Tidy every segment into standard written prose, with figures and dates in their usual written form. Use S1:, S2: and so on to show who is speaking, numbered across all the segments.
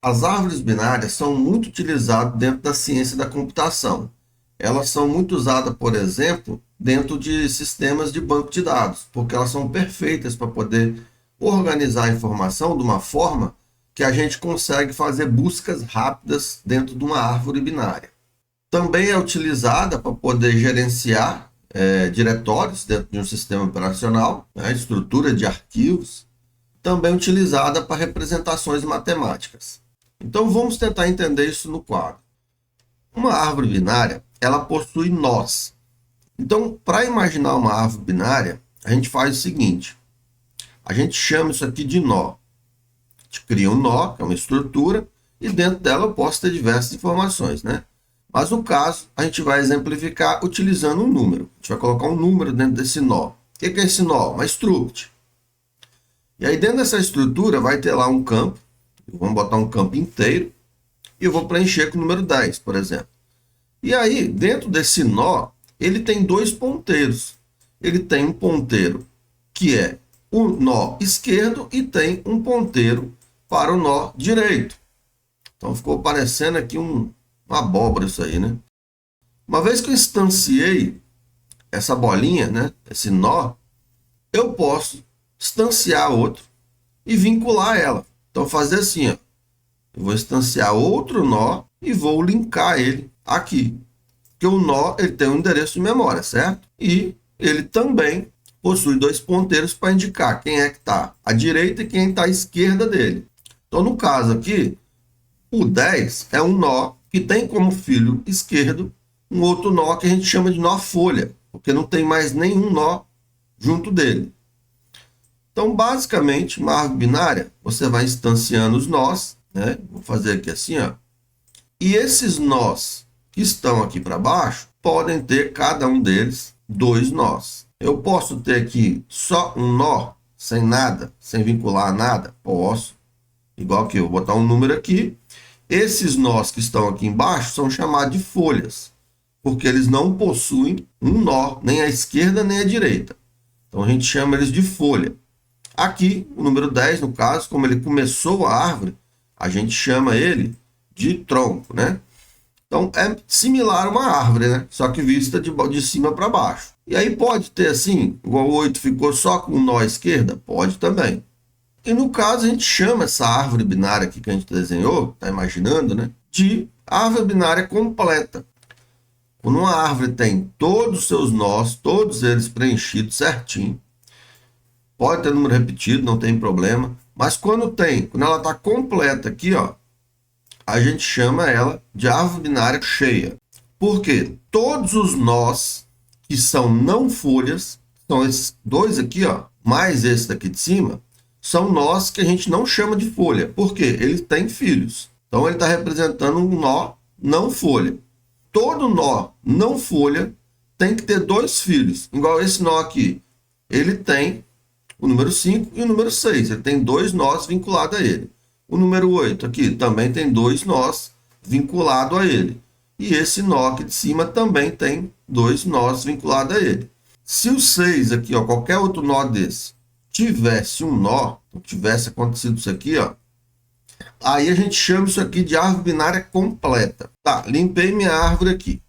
S1: As árvores binárias são muito utilizadas dentro da ciência da computação. Elas são muito usadas, por exemplo, dentro de sistemas de banco de dados, porque elas são perfeitas para poder organizar a informação de uma forma que a gente consegue fazer buscas rápidas dentro de uma árvore binária. Também é utilizada para poder gerenciar diretórios dentro de um sistema operacional, né, estrutura de arquivos, também utilizada para representações matemáticas. Então vamos tentar entender isso no quadro. Uma árvore binária, ela possui nós. Então, para imaginar uma árvore binária, a gente faz o seguinte: a gente chama isso aqui de nó. A gente cria um nó, que é uma estrutura, e dentro dela eu posso ter diversas informações, né? Mas no caso, a gente vai exemplificar utilizando um número. A gente vai colocar um número dentro desse nó. O que é esse nó? Uma struct. E aí dentro dessa estrutura vai ter lá um campo. Vamos botar um campo inteiro. E eu vou preencher com o número 10, por exemplo. E aí, dentro desse nó, ele tem dois ponteiros. Ele tem um ponteiro que é o nó esquerdo e tem um ponteiro para o nó direito. Então ficou parecendo aqui uma abóbora isso aí, né? Uma vez que eu instanciei essa bolinha, né, esse nó, eu posso instanciar outro e vincular ela. Então fazer assim, ó. Eu vou instanciar outro nó e vou linkar ele aqui. Porque o nó ele tem um endereço de memória, certo? E ele também possui dois ponteiros para indicar quem é que está à direita e quem está à esquerda dele. Então, no caso aqui, o 10 é um nó que tem como filho esquerdo um outro nó que a gente chama de nó folha, porque não tem mais nenhum nó junto dele. Então, basicamente, uma árvore binária, você vai instanciando os nós, né? Vou fazer aqui assim, ó. E esses nós que estão aqui para baixo podem ter cada um deles dois nós. Eu posso ter aqui só um nó, sem nada, sem vincular nada? Posso. Igual que eu vou botar um número aqui. Esses nós que estão aqui embaixo são chamados de folhas, porque eles não possuem um nó, nem à esquerda nem à direita. Então a gente chama eles de folha. Aqui, o número 10, no caso, como ele começou a árvore, a gente chama ele de tronco, né? Então, é similar a uma árvore, né? Só que vista de cima para baixo. E aí pode ter assim, igual o 8 ficou só com o nó à esquerda? Pode também. E no caso, a gente chama essa árvore binária aqui que a gente desenhou, tá imaginando, né? De árvore binária completa. Quando uma árvore tem todos os seus nós, todos eles preenchidos certinho, pode ter número repetido, não tem problema. Mas quando ela está completa aqui, ó, a gente chama ela de árvore binária cheia. Por quê? Todos os nós que são não folhas, são esses dois aqui, ó, mais esse daqui de cima, são nós que a gente não chama de folha. Por quê? Ele tem filhos. Então ele está representando um nó não folha. Todo nó não folha tem que ter dois filhos. Igual esse nó aqui. Ele tem o número 5 e o número 6. Ele tem dois nós vinculados a ele. O número 8 aqui também tem dois nós vinculados a ele. E esse nó aqui de cima também tem dois nós vinculados a ele. Se o 6 aqui, ó, qualquer outro nó desse, tivesse um nó, tivesse acontecido isso aqui, ó, aí a gente chama isso aqui de árvore binária completa. Tá, limpei minha árvore aqui.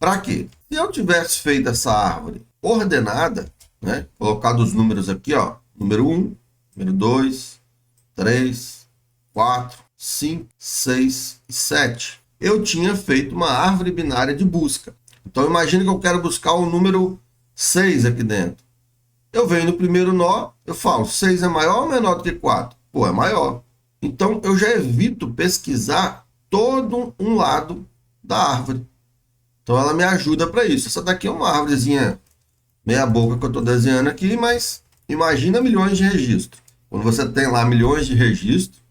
S1: Para quê? Se eu tivesse feito essa árvore ordenada, né, colocado os números aqui, ó, número 1, número 2, 3, 4, 5, 6 e 7. Eu tinha feito uma árvore binária de busca. Então, imagine que eu quero buscar o número 6 aqui dentro. Eu venho no primeiro nó, eu falo, 6 é maior ou menor do que 4? Pô, é maior. Então, eu já evito pesquisar todo um lado da árvore. Então, ela me ajuda para isso. Essa daqui é uma árvorezinha meia boca que eu estou desenhando aqui, mas imagina milhões de registros. Quando você tem lá milhões de registros,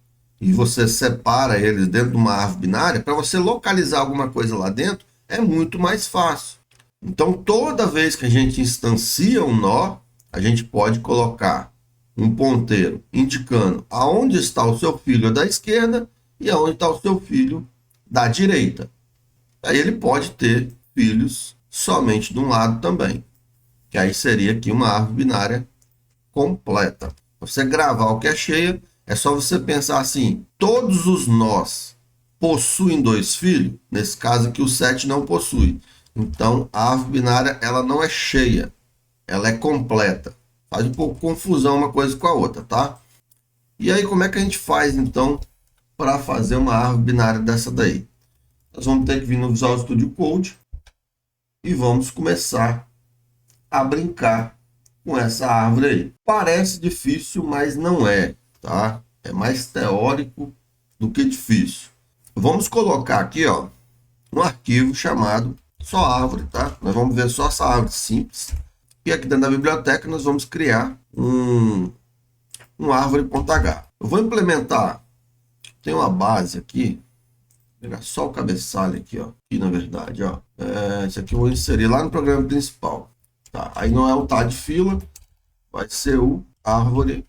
S1: e você separa eles dentro de uma árvore binária, para você localizar alguma coisa lá dentro, é muito mais fácil. Então, toda vez que a gente instancia um nó, a gente pode colocar um ponteiro indicando aonde está o seu filho da esquerda e aonde está o seu filho da direita. Aí ele pode ter filhos somente de um lado também, que aí seria aqui uma árvore binária completa. Você gravar o que é cheia É só você pensar assim, todos os nós possuem dois filhos? Nesse caso aqui o 7 não possui. Então a árvore binária ela não é cheia, ela é completa. Faz um pouco confusão uma coisa com a outra, tá? E aí como é que a gente faz então para fazer uma árvore binária dessa daí? Nós vamos ter que vir no Visual Studio Code e vamos começar a brincar com essa árvore aí. Parece difícil, mas não é, tá? É mais teórico do que difícil. Vamos colocar aqui, ó, um arquivo chamado só árvore, tá? Nós vamos ver só essa árvore simples. E aqui dentro da biblioteca nós vamos criar um árvore.h. Eu vou implementar, tem uma base aqui, vou pegar só o cabeçalho aqui, ó. Aqui na verdade, ó. Esse aqui eu vou inserir lá no programa principal. Tá? Aí não é o tá de fila, vai ser o árvore.h.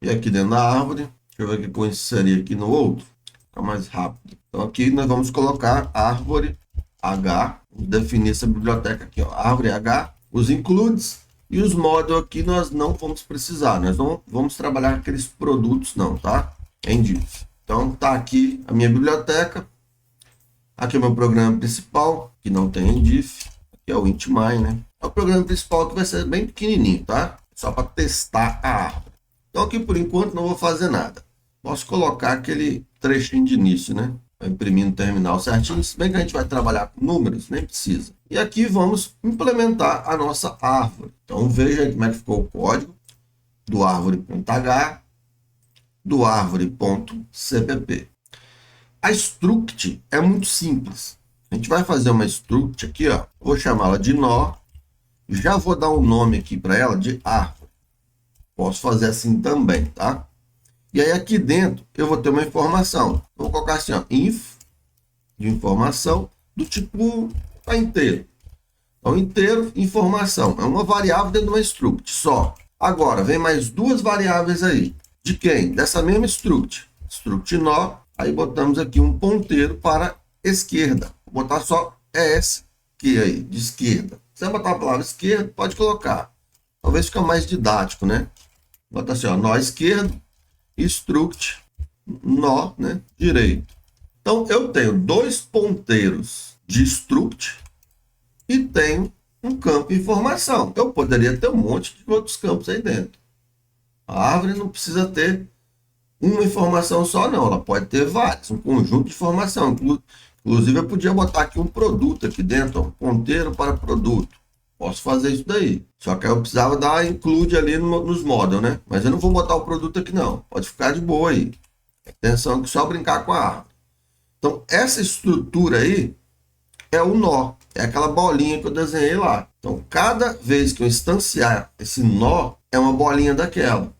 S1: E aqui dentro da árvore, deixa eu ver o que eu vou inserir aqui no outro, fica mais rápido. Então aqui nós vamos colocar árvore H, definir essa biblioteca aqui, ó, árvore H, os includes e os modules aqui nós não vamos precisar, nós não vamos trabalhar aqueles produtos não, tá? Em div. Então tá aqui a minha biblioteca, aqui é o meu programa principal, que não tem em div, aqui é o intMy, né? É o programa principal que vai ser bem pequenininho, tá? Só para testar a árvore. Então aqui por enquanto não vou fazer nada. Posso colocar aquele trechinho de início, né? Vai imprimir no terminal certinho, se bem que a gente vai trabalhar com números, nem precisa. E aqui vamos implementar a nossa árvore. Então veja aí como é que ficou o código do árvore.h, do árvore.cpp. A struct é muito simples. A gente vai fazer uma struct aqui, ó. Vou chamá-la de nó. Já vou dar um nome aqui para ela de árvore. Posso fazer assim também, tá? E aí aqui dentro eu vou ter uma informação. Eu vou colocar assim, ó, inf de informação do tipo tá inteiro. Então inteiro, informação. É uma variável dentro de uma struct só. Agora vem mais duas variáveis aí. De quem? Dessa mesma struct. Struct nó. Aí botamos aqui um ponteiro para esquerda. Vou botar só ES aqui aí, de esquerda. Se você botar a palavra esquerda, pode colocar. Talvez fique mais didático, né? Bota assim, ó, nó esquerdo. Struct nó, né, direito. Então eu tenho dois ponteiros de struct e tenho um campo informação. Eu poderia ter um monte de outros campos aí dentro. A árvore não precisa ter uma informação só não, ela pode ter várias, um conjunto de informação. Inclusive eu podia botar aqui um produto aqui dentro, ó, um ponteiro para produto. Posso fazer isso daí. Só que eu precisava dar include ali nos modules, né? Mas eu não vou botar o produto aqui não. Pode ficar de boa aí. Atenção que só brincar com a árvore. Então, essa estrutura aí é o nó. É aquela bolinha que eu desenhei lá. Então, cada vez que eu instanciar esse nó, é uma bolinha daquela.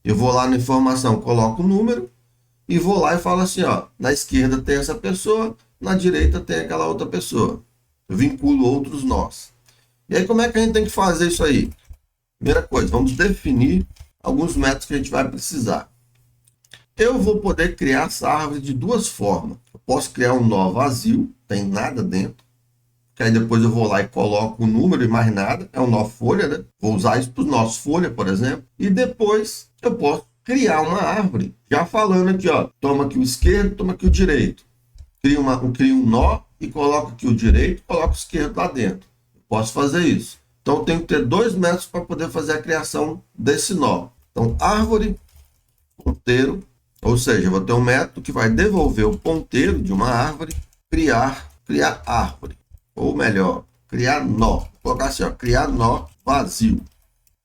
S1: Eu vou lá na informação, coloco o número e vou lá e falo assim, ó. Na esquerda tem essa pessoa, na direita tem aquela outra pessoa. Eu vinculo outros nós. E aí, como é que a gente tem que fazer isso aí? Primeira coisa, vamos definir alguns métodos que a gente vai precisar. Eu vou poder criar essa árvore de duas formas. Eu posso criar um nó vazio, tem nada dentro. Que aí depois eu vou lá e coloco o número e mais nada. É um nó folha, né? Vou usar isso para os nós folha, por exemplo. E depois eu posso criar uma árvore. Já falando aqui, ó. Toma aqui o esquerdo, toma aqui o direito. Crio um nó e coloco aqui o direito, coloco o esquerdo lá dentro. Posso fazer isso. Então, eu tenho que ter dois métodos para poder fazer a criação desse nó. Então, árvore, ponteiro, ou seja, eu vou ter um método que vai devolver o ponteiro de uma árvore, criar árvore. Ou melhor, criar nó. Vou colocar assim, ó, criar nó vazio.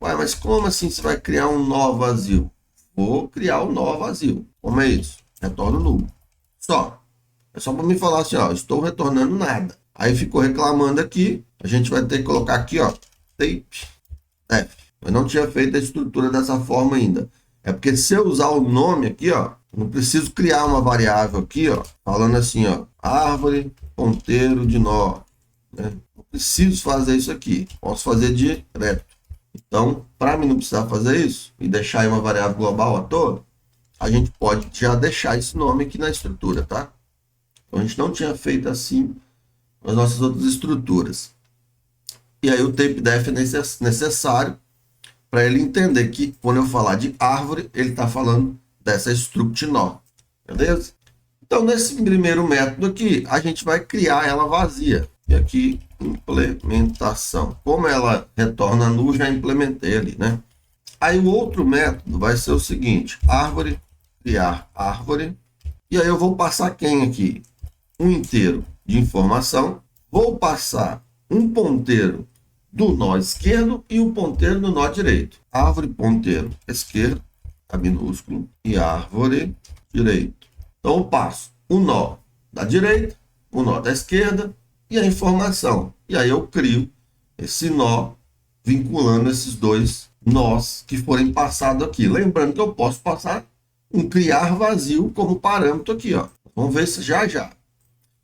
S1: Ué, mas como assim você vai criar um nó vazio? Vou criar um nó vazio. Como é isso? Retorno nulo. Só. É só para me falar assim, ó, estou retornando nada. Aí ficou reclamando aqui, a gente vai ter que colocar aqui, ó, tape F. Eu não tinha feito a estrutura dessa forma ainda. É porque se eu usar o nome aqui, ó, não preciso criar uma variável aqui, ó, falando assim, ó, árvore, ponteiro de nó, né? Não preciso fazer isso aqui, posso fazer direto. Então, para mim não precisar fazer isso e deixar aí uma variável global à toa, a gente pode já deixar esse nome aqui na estrutura, tá? Então, a gente não tinha feito assim as nossas outras estruturas. E aí o tape def é necessário para ele entender que quando eu falar de árvore, ele está falando dessa struct nó, beleza? Então, nesse primeiro método aqui, a gente vai criar ela vazia. E aqui, implementação. Como ela retorna null, já implementei ali, né? Aí o outro método vai ser o seguinte, árvore, criar árvore. E aí eu vou passar quem aqui? Um inteiro de informação. Vou passar um ponteiro do nó esquerdo e o ponteiro do nó direito. Árvore, ponteiro esquerdo, a minúsculo, e árvore, direito. Então eu passo o nó da direita, o nó da esquerda e a informação. E aí eu crio esse nó vinculando esses dois nós que forem passados aqui. Lembrando que eu posso passar um criar vazio como parâmetro aqui, ó. Vamos ver se já.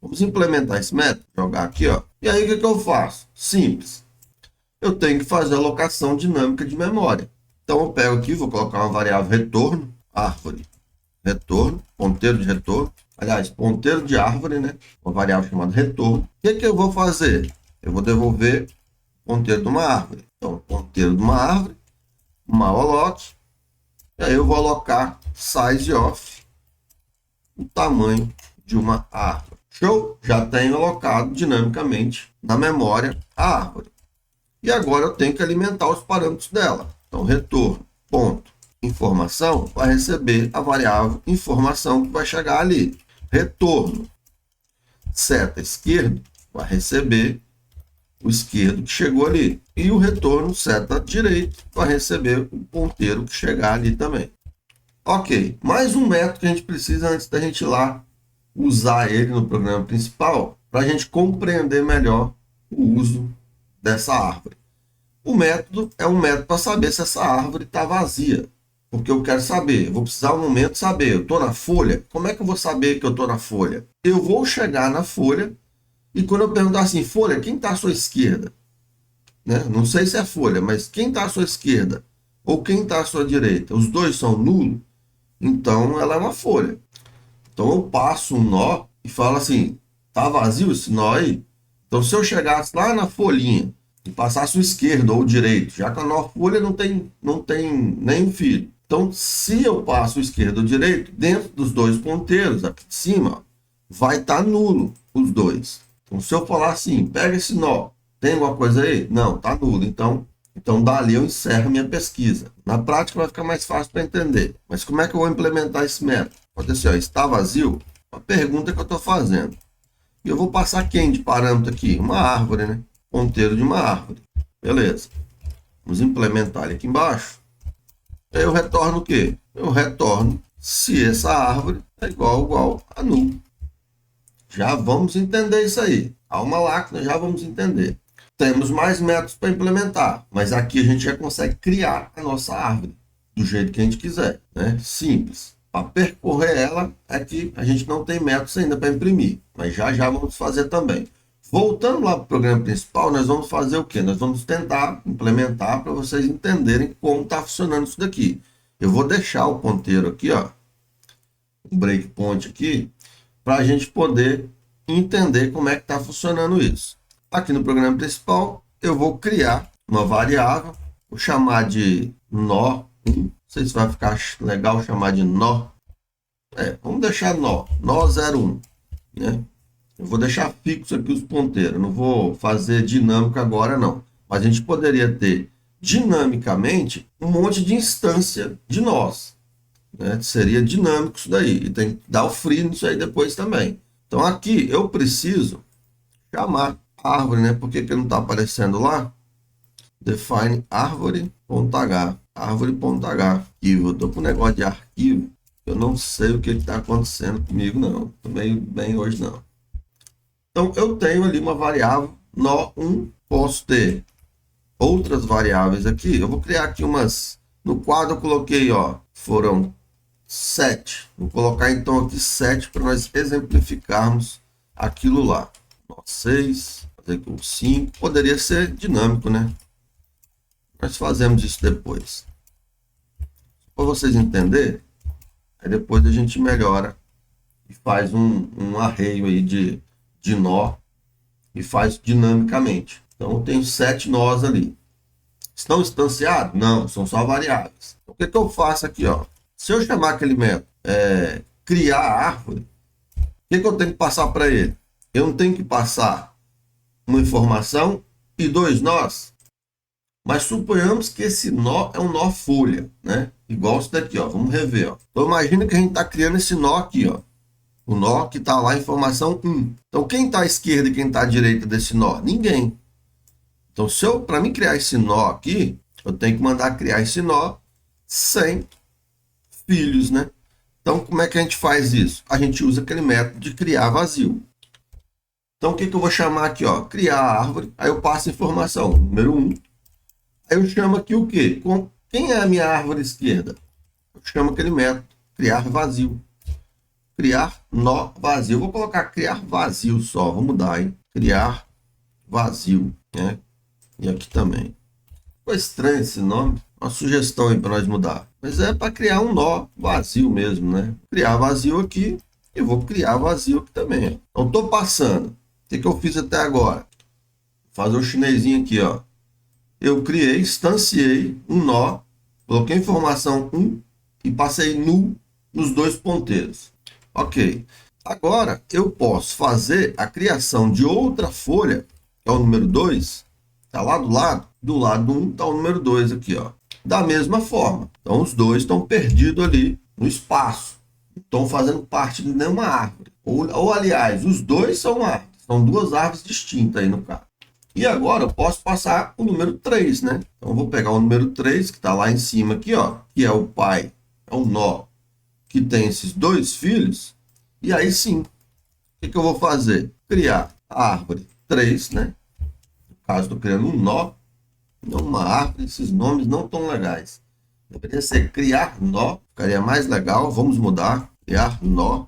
S1: Vamos implementar esse método, jogar aqui, ó. E aí o que eu faço? Simples. Eu tenho que fazer a alocação dinâmica de memória. Então eu pego aqui, vou colocar uma variável retorno, árvore, retorno, ponteiro de retorno. Aliás, ponteiro de árvore, né? Uma variável chamada retorno. O que eu vou fazer? Eu vou devolver ponteiro de uma árvore. Então, ponteiro de uma árvore, malloc. E aí eu vou alocar size of, o tamanho de uma árvore. Show? Já tenho alocado dinamicamente na memória a árvore. E agora eu tenho que alimentar os parâmetros dela. Então, retorno, ponto, informação, vai receber a variável informação que vai chegar ali. Retorno, seta esquerdo, vai receber o esquerdo que chegou ali. E o retorno, seta direito, vai receber o ponteiro que chegar ali também. Ok, mais um método que a gente precisa antes da gente ir lá usar ele no programa principal, para a gente compreender melhor o uso dessa árvore. O método é um método para saber se essa árvore está vazia. Porque eu quero saber, eu vou precisar um momento saber, eu estou na folha? Como é que eu vou saber que eu estou na folha? Eu vou chegar na folha e quando eu perguntar assim, folha, quem está à sua esquerda? Né? Não sei se é folha, mas quem está à sua esquerda? Ou quem está à sua direita? Os dois são nulos? Então ela é uma folha. Então eu passo um nó e falo assim, tá vazio esse nó aí? Então se eu chegasse lá na folhinha e passasse o esquerdo ou o direito, já que a nó folha não tem nenhum fio. Então se eu passo o esquerdo ou o direito, dentro dos dois ponteiros aqui de cima, vai estar nulo os dois. Então se eu falar assim, pega esse nó, tem alguma coisa aí? Não, tá nulo. Então dali eu encerro minha pesquisa. Na prática vai ficar mais fácil para entender. Mas como é que eu vou implementar esse método? Pode ser, ó, está vazio? Uma pergunta que eu estou fazendo. E eu vou passar quem de parâmetro aqui? Uma árvore, né? Ponteiro de uma árvore. Beleza. Vamos implementar ele aqui embaixo. Aí eu retorno o quê? Eu retorno se essa árvore é igual a null. Já vamos entender isso aí. Calma lá que nós já vamos entender. Temos mais métodos para implementar, mas aqui a gente já consegue criar a nossa árvore do jeito que a gente quiser, né? Simples. Para percorrer ela, aqui a gente não tem métodos ainda para imprimir, mas já vamos fazer também. Voltando lá para o programa principal, nós vamos fazer o quê? Nós vamos tentar implementar para vocês entenderem como está funcionando isso daqui. Eu vou deixar o ponteiro aqui, ó, um breakpoint aqui, para a gente poder entender como é que está funcionando isso. Aqui no programa principal, eu vou criar uma variável, vou chamar de nó1. Não sei se vai ficar legal chamar de nó. Vamos deixar nó 01. Né? Eu vou deixar fixo aqui os ponteiros, não vou fazer dinâmico agora não. Mas a gente poderia ter dinamicamente um monte de instância de nós. Né? Seria dinâmico isso daí. E tem que dar o free nisso aí depois também. Então aqui eu preciso chamar árvore, né? Por que não está aparecendo lá? Define árvore.h. Árvore.h. Arquivo. Eu estou com um negócio de arquivo. Eu não sei o que está acontecendo comigo, não. Estou meio bem hoje, não. Então, eu tenho ali uma variável nó1. Posso ter outras variáveis aqui. Eu vou criar aqui umas... No quadro eu coloquei, ó, foram 7. Vou colocar então aqui 7 para nós exemplificarmos aquilo lá. Nó 6, fazer com 5. Poderia ser dinâmico, né? Nós fazemos isso depois. Para vocês entenderem, aí depois a gente melhora e faz um arreio aí de nó e faz dinamicamente. Então eu tenho 7 nós ali.
S2: Estão instanciados? Não, são só variáveis. Então, o que eu faço aqui? Ó? Se eu chamar aquele método criar árvore, o que eu tenho que passar para ele? Eu não tenho que passar uma informação e dois nós. Mas suponhamos que esse nó é um nó folha, né? Igual isso daqui, ó. Vamos rever, ó. Então imagina que a gente está criando esse nó aqui, ó. O nó que está lá, informação 1. Então quem está à esquerda e quem está à direita desse nó? Ninguém. Então para mim criar esse nó aqui, eu tenho que mandar criar esse nó sem filhos, né? Então como é que a gente faz isso? A gente usa aquele método de criar vazio. Então o que eu vou chamar aqui, ó? Criar árvore. Aí eu passo a informação, número 1. Aí eu chamo aqui o quê? Quem é a minha árvore esquerda? Eu chamo aquele método, criar vazio. Criar nó vazio. Eu vou colocar criar vazio só, vou mudar, hein? Criar vazio, né? E aqui também. Ficou estranho esse nome. Uma sugestão aí para nós mudar. Mas é para criar um nó vazio mesmo, né? Criar vazio aqui e vou criar vazio aqui também. Ó. Então estou passando. O que eu fiz até agora? Vou fazer o chinesinho aqui, ó. Eu criei, instanciei um nó, coloquei informação 1 e passei null nos dois ponteiros. Ok. Agora eu posso fazer a criação de outra folha, que é o número 2, está lá do lado. Do lado 1 está o número 2 aqui, ó. Da mesma forma. Então os dois estão perdidos ali no espaço. Não estão fazendo parte de nenhuma árvore. Ou aliás, os dois são árvores. São duas árvores distintas aí no caso. E agora eu posso passar o número 3, né? Então eu vou pegar o número 3, que está lá em cima aqui, ó, que é o pai, é o nó, que tem esses dois filhos. E aí sim, o que eu vou fazer? Criar a árvore 3, né? No caso, estou criando um nó, não uma árvore. Esses nomes não tão legais. Deveria ser criar nó, ficaria mais legal. Vamos mudar, criar nó.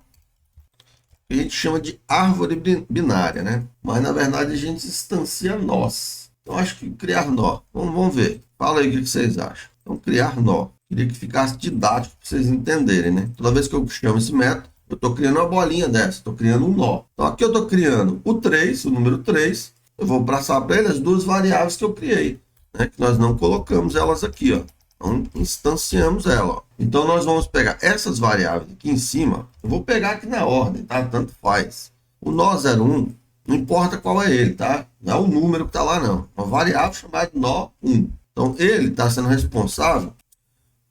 S2: Que a gente chama de árvore binária, né? Mas na verdade a gente instancia nós. Então acho que criar nó. Vamos ver. Fala aí o que vocês acham. Então criar nó. Queria que ficasse didático para vocês entenderem, né? Toda vez que eu chamo esse método, eu estou criando uma bolinha dessa, estou criando um nó. Então aqui eu estou criando o 3, o número 3. Eu vou passar para ele as duas variáveis que eu criei, né? Que nós não colocamos elas aqui, ó. Então, instanciamos ela. Ó. Então, nós vamos pegar essas variáveis aqui em cima. Eu vou pegar aqui na ordem, tá? Tanto faz. O nó 01, não importa qual é ele, tá? Não é o número que está lá, não. Uma variável chamada de nó 1. Então, ele está sendo responsável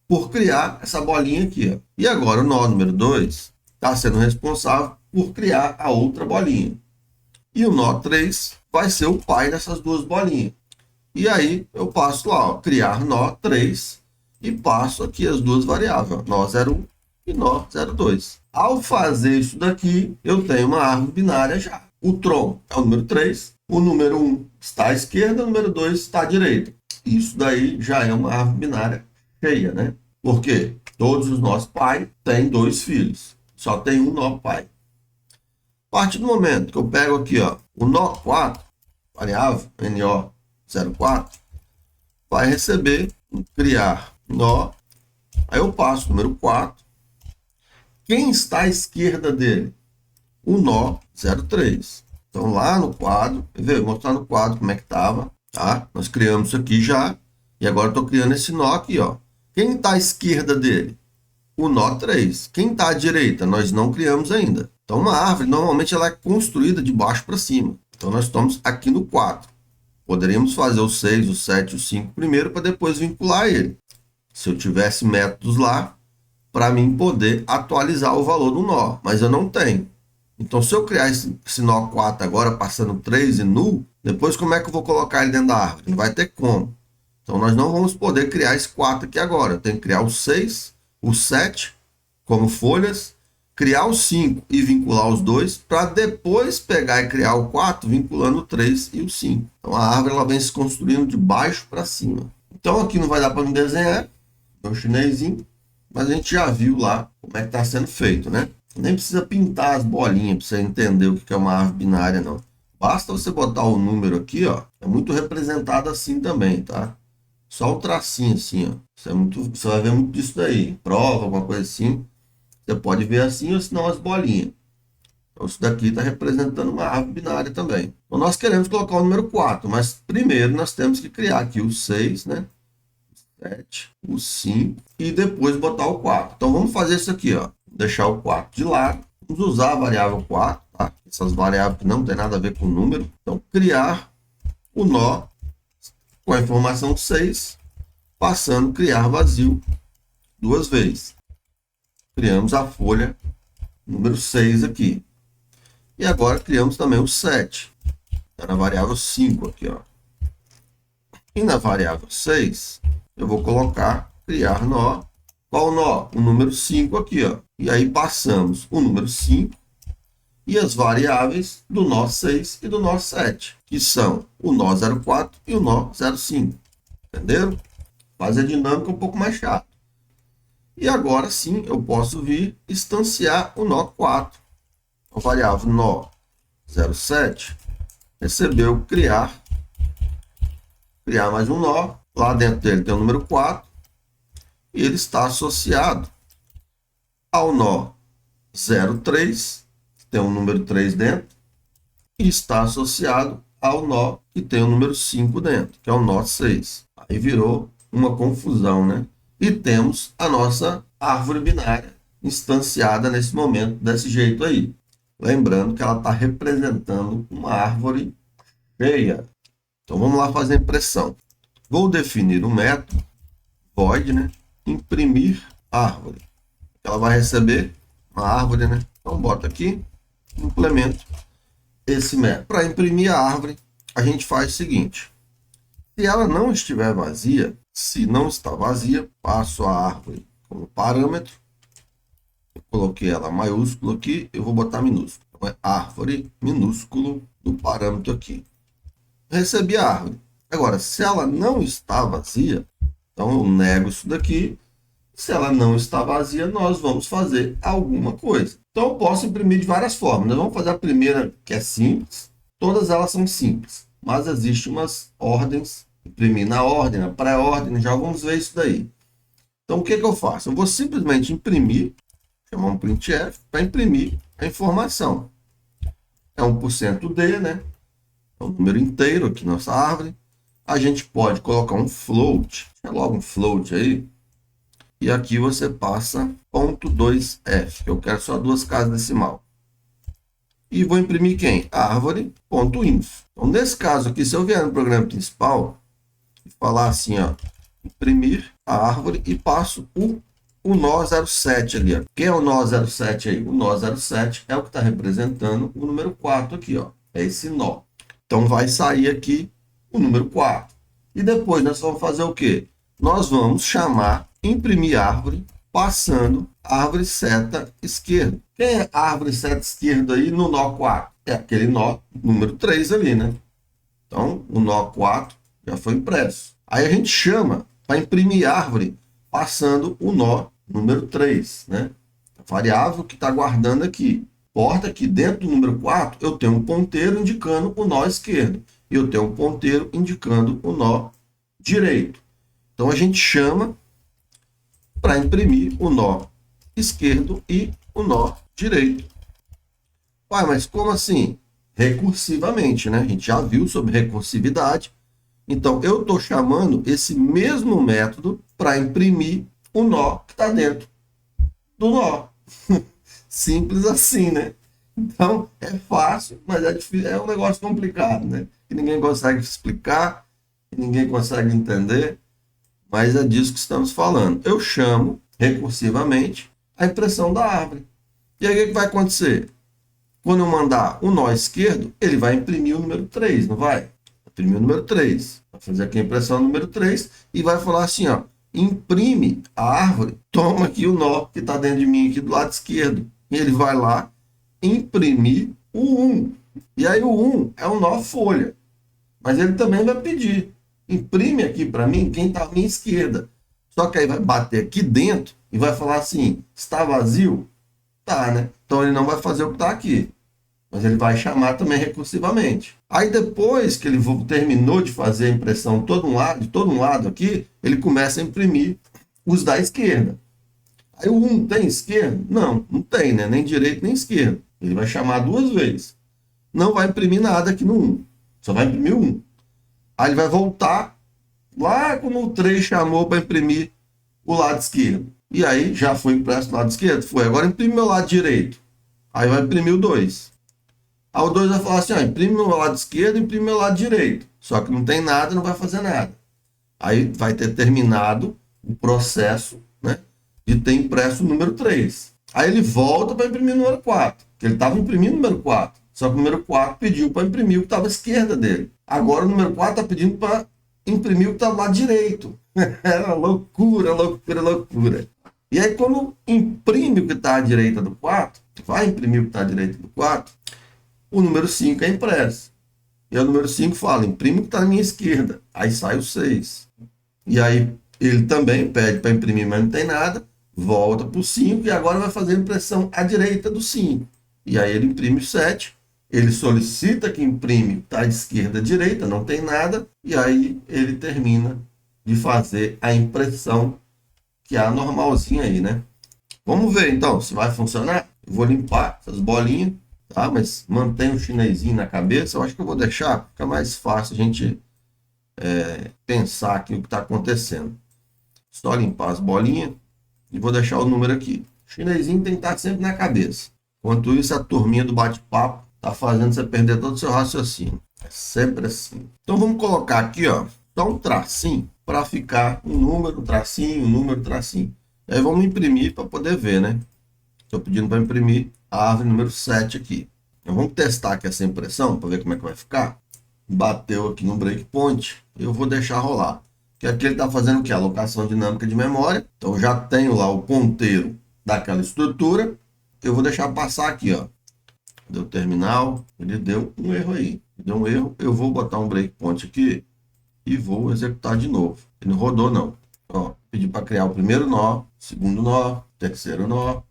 S2: por criar essa bolinha aqui. Ó. E agora, o nó número 2 está sendo responsável por criar a outra bolinha. E o nó 3 vai ser o pai dessas duas bolinhas. E aí, eu passo lá, ó, criar nó 3 e passo aqui as duas variáveis, ó, nó 01 e nó 02. Ao fazer isso daqui, eu tenho uma árvore binária já. O tronco é o número 3, o número 1 está à esquerda, o número 2 está à direita. Isso daí já é uma árvore binária cheia, né? Porque todos os nós pai têm dois filhos, só tem um nó pai. A partir do momento que eu pego aqui, ó, o nó 4, variável, NO04, vai receber, criar nó, aí eu passo o número 4. Quem está à esquerda dele? O nó 03. Então lá no quadro, vou mostrar no quadro como é que estava, tá? Nós criamos isso aqui já, e agora estou criando esse nó aqui, ó. Quem está à esquerda dele? O nó 3. Quem está à direita? Nós não criamos ainda. Então uma árvore, normalmente ela é construída de baixo para cima. Então nós estamos aqui no 4. Poderíamos fazer o 6, o 7 e o 5 primeiro para depois vincular ele. Se eu tivesse métodos lá para mim poder atualizar o valor do nó, mas eu não tenho. Então se eu criar esse nó 4 agora passando 3 e null, depois como é que eu vou colocar ele dentro da árvore? Não vai ter como. Então nós não vamos poder criar esse 4 aqui agora. Eu tenho que criar o 6, o 7 como folhas, criar o 5 e vincular os dois, para depois pegar e criar o 4, vinculando o 3 e o 5. Então a árvore ela vem se construindo de baixo para cima. Então aqui não vai dar para me desenhar, é um chinesinho, mas a gente já viu lá como é que está sendo feito, né? Nem precisa pintar as bolinhas para você entender o que é uma árvore binária, não. Basta você botar o número aqui, ó. É muito representado assim também, tá? Só o tracinho assim, ó. Você vai ver muito disso daí. Prova, alguma coisa assim. Você pode ver assim ou senão as bolinhas. Então, isso daqui está representando uma árvore binária também. Então, nós queremos colocar o número 4, mas primeiro nós temos que criar aqui o 6, né? 7, o 5 e depois botar o 4. Então, vamos fazer isso aqui, ó. Deixar o 4 de lado. Vamos usar a variável 4, tá? Essas variáveis que não tem nada a ver com o número. Então, criar o nó com a informação 6, passando a criar vazio 2 vezes. Criamos a folha número 6 aqui. E agora criamos também o 7. Está na variável 5 aqui, ó. E na variável 6, eu vou colocar criar nó. Qual nó? O número 5 aqui, ó. E aí passamos o número 5 e as variáveis do nó 6 e do nó 7, que são o nó 04 e o nó 05. Entenderam? Faz a dinâmica um pouco mais chata. E agora sim eu posso vir instanciar o nó 4. A variável nó 07 recebeu criar mais um nó. Lá dentro dele tem o número 4 e ele está associado ao nó 03, que tem o número 3 dentro, e está associado ao nó que tem o número 5 dentro, que é o nó 6. Aí virou uma confusão, né? E temos a nossa árvore binária instanciada nesse momento, desse jeito aí. Lembrando que ela está representando uma árvore cheia. Então, vamos lá fazer a impressão. Vou definir o método void, né? Imprimir árvore. Ela vai receber uma árvore, né? Então, bota aqui, implemento esse método. Para imprimir a árvore, a gente faz o seguinte. Se ela não estiver vazia, se não está vazia, passo a árvore como parâmetro. Eu coloquei ela maiúsculo aqui, eu vou botar minúsculo. Então, é árvore minúsculo do parâmetro aqui. Recebi a árvore. Agora, se ela não está vazia, então eu nego isso daqui. Se ela não está vazia, nós vamos fazer alguma coisa. Então, eu posso imprimir de várias formas. Nós vamos fazer a primeira, que é simples. Todas elas são simples. Mas existem umas ordens. Imprimir na ordem, na pré-ordem. Já vamos ver isso daí. Então, o que eu faço? Eu vou simplesmente imprimir, chamar um printf, para imprimir a informação. É 1% D, né? É um número inteiro aqui na nossa árvore. A gente pode colocar um float. Deixa logo um float aí. E aqui você passa .2f, que eu quero só 2 casas decimal. E vou imprimir quem? Árvore.inf. Então, nesse caso aqui, se eu vier no programa principal e falar assim, ó, imprimir a árvore e passo o nó 07 ali, ó. Quem é o nó 07 aí? O nó 07 é o que está representando o número 4 aqui, ó. É esse nó. Então, vai sair aqui o número 4. E depois nós vamos fazer o quê? Nós vamos chamar imprimir árvore, passando árvore seta esquerda. Quem é árvore seta esquerda aí no nó 4? É aquele nó número 3 ali, né? Então, o nó 4 já foi impresso. Aí a gente chama para imprimir árvore, passando o nó número 3, né? A variável que está guardando aqui. Importa que dentro do número 4 eu tenho um ponteiro indicando o nó esquerdo. E eu tenho um ponteiro indicando o nó direito. Então, a gente chama para imprimir o nó esquerdo e o nó direito. Ué, mas como assim? Recursivamente, né? A gente já viu sobre recursividade. Então, eu estou chamando esse mesmo método para imprimir o nó que está dentro do nó. Simples assim, né? Então, é fácil, mas é difícil, é um negócio complicado, né? Que ninguém consegue explicar, que ninguém consegue entender. Mas é disso que estamos falando. Eu chamo recursivamente a impressão da árvore. E aí o que vai acontecer? Quando eu mandar o nó esquerdo, ele vai imprimir o número 3, não vai? Imprimir o número 3. Vai fazer aqui a impressão número 3 e vai falar assim, ó, imprime a árvore, toma aqui o nó que está dentro de mim, aqui do lado esquerdo. E ele vai lá imprimir o 1. E aí o 1 é o nó folha. Mas ele também vai pedir. Imprime aqui para mim quem está à minha esquerda. Só que aí vai bater aqui dentro e vai falar assim, está vazio? Tá, né? Então ele não vai fazer o que está aqui. Mas ele vai chamar também recursivamente. Aí depois que ele terminou de fazer a impressão de todo um lado aqui, ele começa a imprimir os da esquerda. Aí o 1 tem esquerda? Não, não tem, né? Nem direito nem esquerda. Ele vai chamar duas vezes. Não vai imprimir nada aqui no 1. Só vai imprimir o 1. Aí ele vai voltar lá quando o 3 chamou para imprimir o lado esquerdo. E aí já foi impresso o lado esquerdo? Foi. Agora imprime meu lado direito. Aí vai imprimir o 2. Aí o 2 vai falar assim, ó, imprime meu lado esquerdo, imprime meu lado direito. Só que não tem nada, não vai fazer nada. Aí vai ter terminado o processo, né, de ter impresso o número 3. Aí ele volta para imprimir o número 4, que ele estava imprimindo o número 4. Só que o número 4 pediu para imprimir o que estava à esquerda dele. Agora o número 4 está pedindo para imprimir o que estava lá direito. É loucura, loucura, loucura. E aí quando imprime o que está à direita do 4, vai imprimir o que está à direita do 4, o número 5 é impresso. E aí o número 5 fala, imprime o que está na minha esquerda. Aí sai o 6. E aí ele também pede para imprimir, mas não tem nada. Volta para o 5 e agora vai fazer a impressão à direita do 5. E aí ele imprime o 7. Ele solicita que imprime o que está à esquerda à direita, não tem nada. E aí ele termina de fazer a impressão, que é a normalzinha aí, né? Vamos ver então se vai funcionar. Eu vou limpar essas bolinhas. Tá, mas mantém o chinesinho na cabeça. Eu acho que eu vou deixar, fica mais fácil a gente pensar aqui o que está acontecendo. Só limpar as bolinhas e vou deixar o número aqui. O chinesinho tem que estar sempre na cabeça. Enquanto isso, a turminha do bate-papo está fazendo você perder todo o seu raciocínio. É sempre assim. Então vamos colocar aqui, ó, só um tracinho para ficar um número, tracinho, um número, tracinho. E aí vamos imprimir para poder ver, né? Estou pedindo para imprimir a árvore número 7 aqui. Então vamos testar aqui essa impressão para ver como é que vai ficar. Bateu aqui no breakpoint, eu vou deixar rolar. Que aqui ele está fazendo o que? Alocação dinâmica de memória. Então já tenho lá o ponteiro daquela estrutura. Eu vou deixar passar aqui, ó. Deu terminal, ele deu um erro aí. Deu um erro, eu vou botar um breakpoint aqui e vou executar de novo. Ele não rodou não. Ó, pedi para criar o primeiro nó, segundo nó, terceiro nó.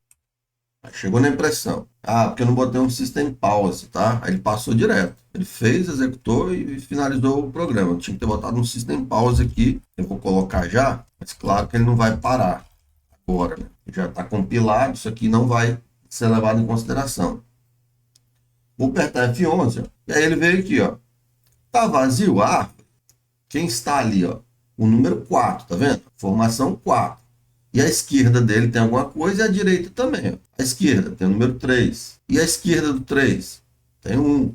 S2: Aí chegou na impressão. Ah, porque eu não botei um System Pause, tá? Aí ele passou direto. Ele fez, executou e finalizou o programa. Eu tinha que ter botado um System Pause aqui. Eu vou colocar já, mas claro que ele não vai parar agora, né? Já está compilado, isso aqui não vai ser levado em consideração. Vou apertar F11, ó, e aí ele veio aqui, ó. Tá vazio a árvore? Quem está ali, ó? O número 4, tá vendo? Formação 4. E a esquerda dele tem alguma coisa e a direita também. Ó. A esquerda tem o número 3. E a esquerda do 3 tem o 1.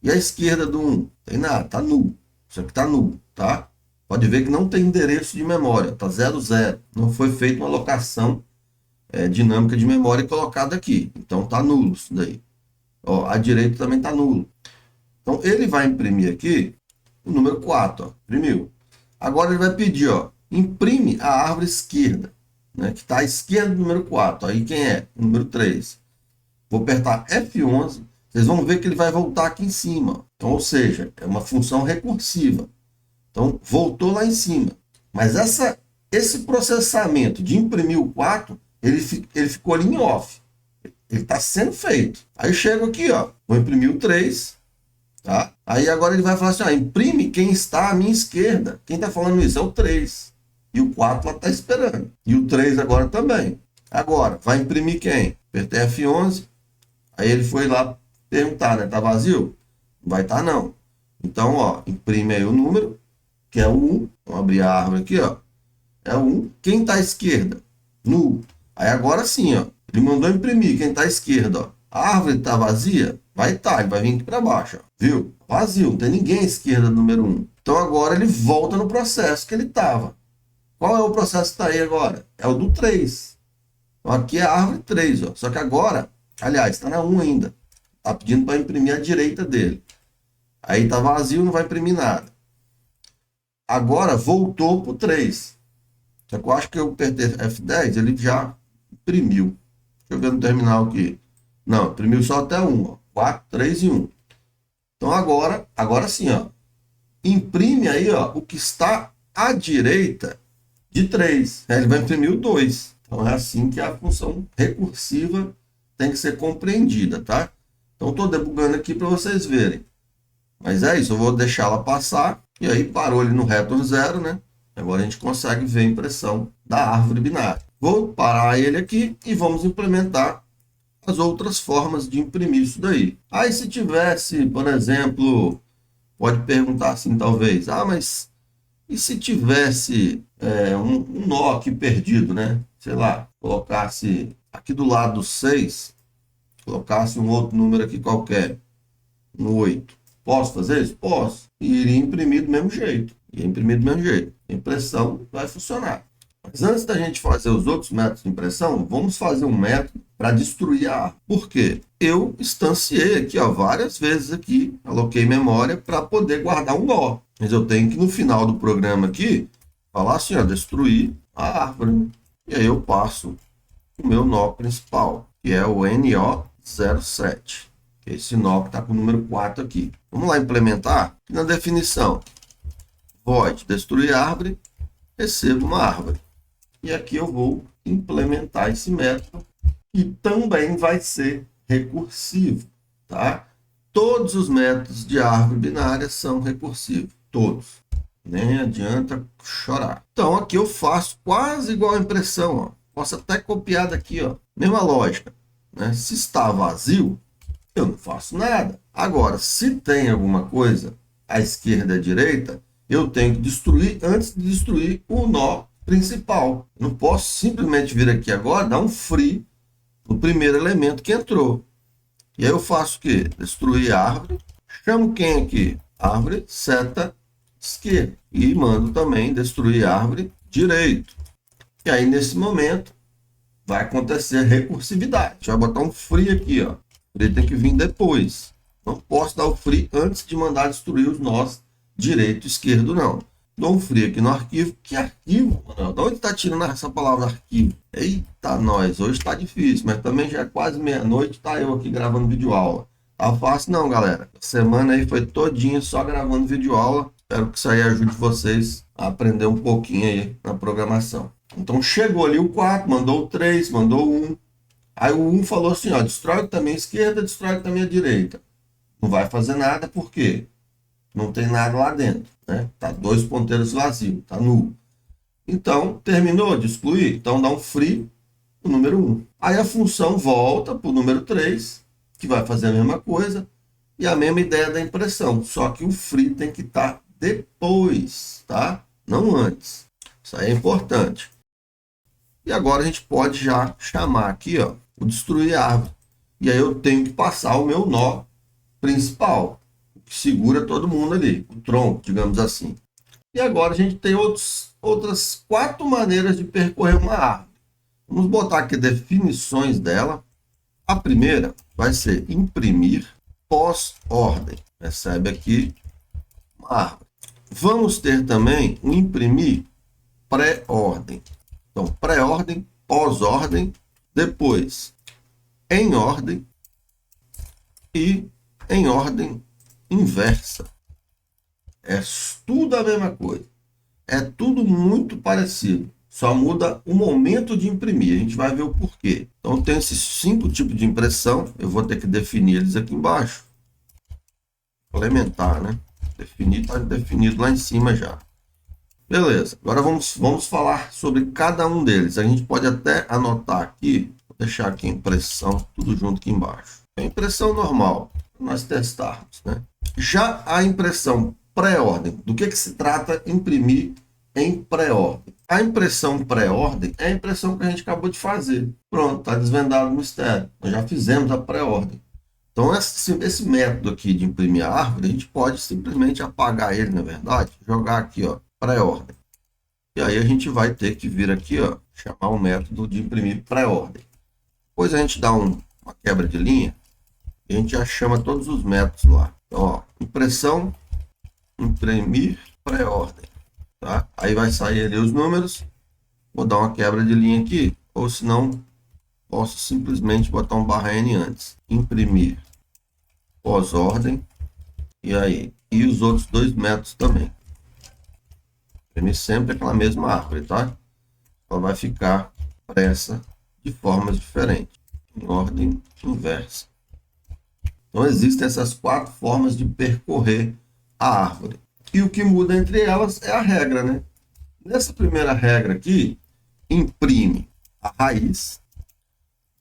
S2: E a esquerda do 1 tem nada, tá nulo. Isso aqui tá nulo, tá? Pode ver que não tem endereço de memória, tá 00. Não foi feita uma alocação dinâmica de memória colocada aqui. Então tá nulo isso daí. Ó, a direita também tá nulo. Então ele vai imprimir aqui o número 4, ó, imprimiu. Agora ele vai pedir, ó, imprime a árvore esquerda, né, que está à esquerda do número 4. Aí quem é? O número 3. Vou apertar F11. Vocês vão ver que ele vai voltar aqui em cima. Então, ou seja, é uma função recursiva. Então, voltou lá em cima. Mas esse processamento de imprimir o 4, ele ficou ali em off. Ele está sendo feito. Aí eu chego aqui, ó, vou imprimir o 3. Tá? Aí agora ele vai falar assim, ó, imprime quem está à minha esquerda. Quem está falando isso é o 3. E o 4 lá está esperando. E o 3 agora também. Agora, vai imprimir quem? Apertei F11. Aí ele foi lá perguntar, né? Tá vazio? Não vai estar, não. Então, ó, imprime aí o número, que é o 1. Vamos abrir a árvore aqui, ó. É o 1. Quem está à esquerda? Nulo. Aí agora sim, ó. Ele mandou imprimir quem está à esquerda, ó. A árvore está vazia? Vai estar, ele vai vir aqui para baixo, ó. Viu? Vazio, não tem ninguém à esquerda do número 1. Então agora ele volta no processo que ele estava. Qual é o processo que está aí agora? É o do 3. Então aqui é a árvore 3, ó. Só que agora, aliás, está na 1 ainda. Está pedindo para imprimir a direita dele. Aí está vazio, não vai imprimir nada. Agora voltou para o 3. Só que eu acho que eu apertei F10, ele já imprimiu. Deixa eu ver no terminal aqui. Não, imprimiu só até 1, ó. 4, 3 e 1. Então agora sim, ó. Imprime aí, ó, o que está à direita de 3. Ele vai imprimir o 2. Então é assim que a função recursiva tem que ser compreendida, tá? Então estou debugando aqui para vocês verem. Mas é isso, eu vou deixar ela passar. E aí parou ali no return 0, né? Agora a gente consegue ver a impressão da árvore binária. Vou parar ele aqui e vamos implementar
S1: as outras formas de imprimir isso daí. Aí se tivesse, por exemplo, pode perguntar assim talvez, mas e se tivesse um nó aqui perdido, né? Sei lá, colocasse aqui do lado do 6, colocasse um outro número aqui qualquer, um 8. Posso fazer isso? Posso. E iria imprimir do mesmo jeito. Iria imprimir do mesmo jeito. A impressão vai funcionar. Mas antes da gente fazer os outros métodos de impressão, vamos fazer um método para destruir a árvore. Por quê? Eu instanciei aqui, várias vezes aqui, aloquei memória para poder guardar um nó. Mas eu tenho que, no final do programa aqui, falar assim, destruir a árvore. E aí eu passo o meu nó principal, que é o NO07. Que é esse nó que está com o número 4 aqui. Vamos lá implementar? Aqui na definição, void destruir árvore, recebo uma árvore. E aqui eu vou implementar esse método, que também vai ser recursivo, tá? Todos os métodos de árvore binária são recursivos, todos. Nem adianta chorar. Então aqui eu faço quase igual a impressão, ó. Posso até copiar daqui, ó. Mesma lógica, né? Se está vazio, eu não faço nada. Agora, se tem alguma coisa à esquerda e à direita, eu tenho que destruir antes de destruir o nó principal. Não posso simplesmente vir aqui agora, dar um free no primeiro elemento que entrou. E aí eu faço o quê? Destruir a árvore. Chamo quem aqui? Árvore, seta esquerda. E mando também destruir a árvore direito. E aí, nesse momento, vai acontecer a recursividade. Deixa eu botar um free aqui, ó. O free tem que vir depois. Não posso dar o free antes de mandar destruir os nós direito e esquerdo, não. Dou um free aqui no arquivo. Que arquivo, mano? De onde está tirando essa palavra arquivo? Eita, nós. Hoje está difícil, mas também já é quase meia-noite. Tá eu aqui gravando videoaula. Tá fácil não, galera. A semana aí foi todinha só gravando videoaula. Espero que isso aí ajude vocês a aprender um pouquinho aí na programação. Então chegou ali o 4, mandou o 3, mandou o 1. Aí o 1 falou assim, destrói também a esquerda, destrói também a direita. Não vai fazer nada, por quê? Não tem nada lá dentro, né? Tá 2 ponteiros vazios, tá nulo. Então, terminou de excluir? Então dá um free no número 1. Aí a função volta para o número 3, que vai fazer a mesma coisa, e a mesma ideia da impressão, só que o free tem que estar depois, tá? Não antes. Isso aí é importante. E agora a gente pode já chamar aqui, o destruir árvore. E aí eu tenho que passar o meu nó principal, que segura todo mundo ali, o tronco, digamos assim. E agora a gente tem outras 4 maneiras de percorrer uma árvore. Vamos botar aqui definições dela. A primeira vai ser imprimir pós-ordem. Recebe aqui uma árvore. Vamos ter também um imprimir pré-ordem. Então, pré-ordem, pós-ordem, depois em ordem e em ordem inversa. É tudo a mesma coisa. É tudo muito parecido. Só muda o momento de imprimir. A gente vai ver o porquê. Então, tem esses 5 tipos de impressão. Eu vou ter que definir eles aqui embaixo. Implementar, né? Definir, está definido lá em cima já. Beleza. Agora vamos falar sobre cada um deles. A gente pode até anotar aqui. Vou deixar aqui a impressão, tudo junto aqui embaixo. A impressão normal, para nós testarmos, né? Já a impressão pré-ordem. Do que se trata imprimir em pré-ordem? A impressão pré-ordem é a impressão que a gente acabou de fazer. Pronto, está desvendado o mistério. Nós já fizemos a pré-ordem. Então, esse método aqui de imprimir a árvore, a gente pode simplesmente apagar ele, na verdade, jogar aqui, pré-ordem. E aí a gente vai ter que vir aqui, chamar o método de imprimir pré-ordem. Depois a gente dá uma quebra de linha e a gente já chama todos os métodos lá. Então, impressão, imprimir pré-ordem. Tá? Aí vai sair ali os números. Vou dar uma quebra de linha aqui, ou senão posso simplesmente botar um /n antes. Imprimir pós-ordem. E aí? E os outros 2 métodos também. Imprimir sempre aquela mesma árvore, tá? Só vai ficar pressa de formas diferentes. Em ordem inversa. Então existem essas 4 formas de percorrer a árvore. E o que muda entre elas é a regra, né? Nessa primeira regra aqui, imprime a raiz,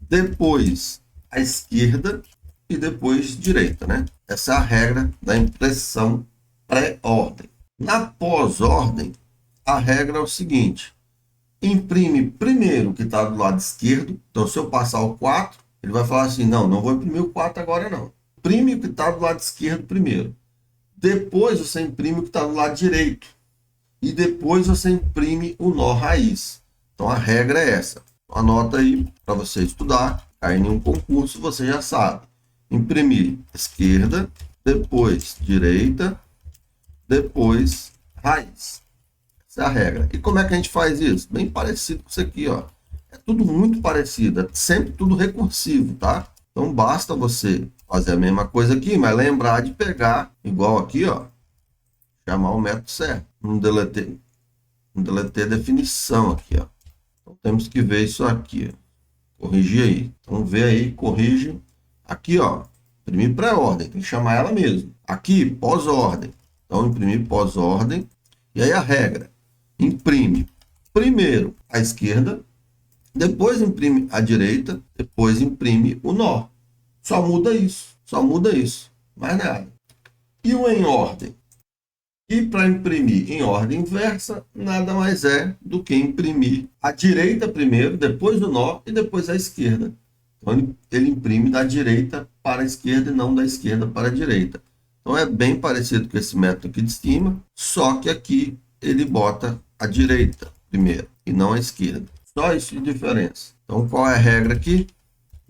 S1: depois à esquerda e depois direita, né? Essa é a regra da impressão pré-ordem. Na pós-ordem, a regra é o seguinte: imprime primeiro o que está do lado esquerdo. Então, se eu passar o 4, ele vai falar assim: não, não vou imprimir o 4 agora não. Imprime o que está do lado esquerdo primeiro. Depois você imprime o que está do lado direito. E depois você imprime o nó raiz. Então a regra é essa. Anota aí para você estudar. Cair em um concurso, você já sabe. Imprimir esquerda, depois direita, depois raiz. Essa é a regra. E como é que a gente faz isso? Bem parecido com isso aqui, ó. É tudo muito parecido, é sempre tudo recursivo, tá? Então basta você fazer a mesma coisa aqui, mas lembrar de pegar, igual aqui, ó, chamar o método certo. Não deletei a definição aqui, ó. Então temos que ver isso aqui, ó. Corrigir aí. Então vê aí, corrige. Aqui, ó, imprimir pré-ordem, tem que chamar ela mesmo. Aqui, pós-ordem. Então imprimir pós-ordem. E aí a regra: imprime primeiro a esquerda, depois imprime a direita, depois imprime o nó. Só muda isso, mais nada. E o em ordem? E para imprimir em ordem inversa, nada mais é do que imprimir a direita primeiro, depois o nó e depois a esquerda. Então ele imprime da direita para a esquerda e não da esquerda para a direita. Então é bem parecido com esse método aqui de cima, só que aqui ele bota a direita primeiro e não a esquerda. Só isso de diferença. Então qual é a regra aqui?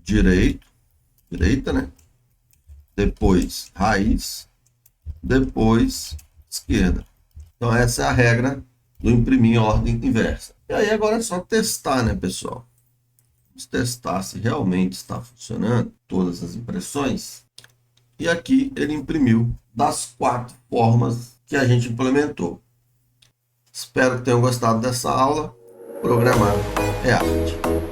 S1: Direita, né? Depois raiz, depois esquerda. Então essa é a regra do imprimir em ordem inversa. E aí agora é só testar, né, pessoal? Vamos testar se realmente está funcionando todas as impressões. E aqui ele imprimiu das 4 formas que a gente implementou. Espero que tenham gostado dessa aula. Programar é arte.